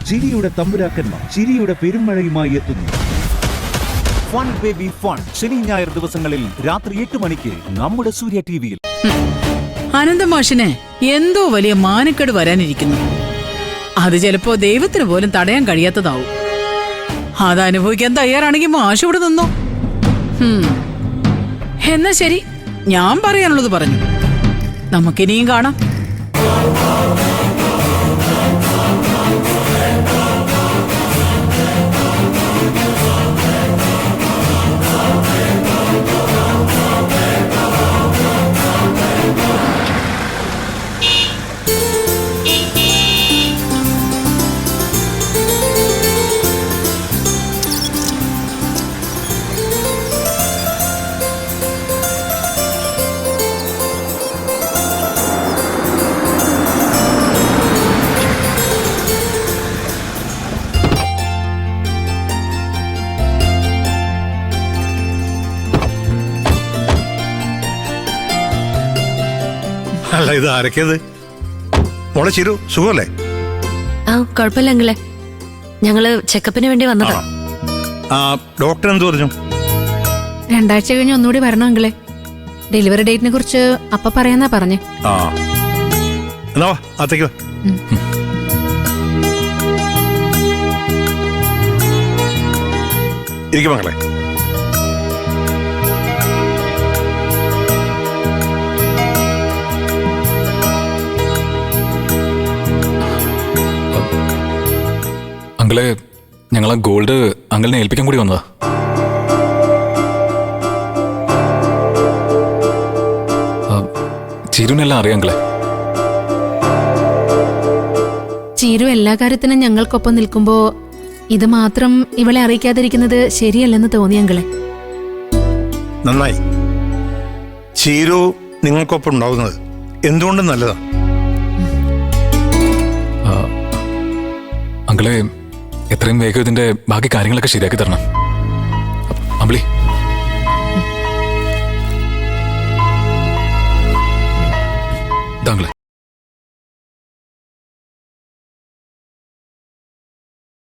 ചിരിയുടെ തമ്പുരാക്കന്മാർ ചിരിയുടെ പെരുമഴയുമായി എത്തുന്നു. ഫൺ ബേബി ഫൺ ശനി ഞായർ ദിവസങ്ങളിൽ രാത്രി 8 മണിക്ക് നമ്മുടെ സൂര്യ ടിവിയിൽ. അനന്തമാഷിന് എന്തോ വലിയ മാനക്കേട് വരാനിരിക്കുന്നു. അത് ചിലപ്പോ ദൈവത്തിന് പോലും തടയാൻ കഴിയാത്തതാവും. അതനുഭവിക്കാൻ തയ്യാറാണെങ്കിൽ മാഷ് ഇവിടെ നിന്നോ. എന്നാ ശരി, ഞാൻ പറയാനുള്ളത് പറഞ്ഞു. നമുക്കിനിയും കാണാം. അല്ല, ഇത് ആരൊക്കെയത്? മോളെ ചിരു, സുഖമല്ലേ? ആ, കുഴപ്പമില്ല അങ്കിളെ. ഞങ്ങള് ചെക്കപ്പിന് വേണ്ടി വന്നതാ. ഡോക്ടർ എന്ത് പറഞ്ഞു? 2 ആഴ്ച കഴിഞ്ഞ് ഒന്നുകൂടി വരണം അങ്കിളെ. ഡെലിവറി ഡേറ്റിനെ കുറിച്ച് അപ്പ പറയാന്നാ പറഞ്ഞേ. എന്നാ വാ, അകത്തേക്ക് വാ. ഇരിക്കും മകളെ. അങ്കിളെ, ഞങ്ങൾ ആ ഗോൾഡ് അങ്കിളിനെ ഏൽപ്പിക്കാൻ കൂടി വന്നതാ. ചിരുനെല്ലാം അറിയാം അങ്കിളെ. ചീരു എല്ലാ കാര്യത്തിനും ഞങ്ങൾക്കൊപ്പം നിൽക്കുമ്പോ ഇത് മാത്രം ഇവളെ അറിയിക്കാതിരിക്കുന്നത് ശരിയല്ലെന്ന് തോന്നി അങ്കിളെ. നന്നായി. ചീരു നിങ്ങൾക്കൊപ്പം ഉണ്ടാവുന്നത് എന്തുകൊണ്ടും നല്ലതാ. അങ്കിളെ, എത്രയും വേഗം ഇതിന്റെ ബാക്കി കാര്യങ്ങളൊക്കെ ശരിയാക്കി തരണം. അമ്പിളി.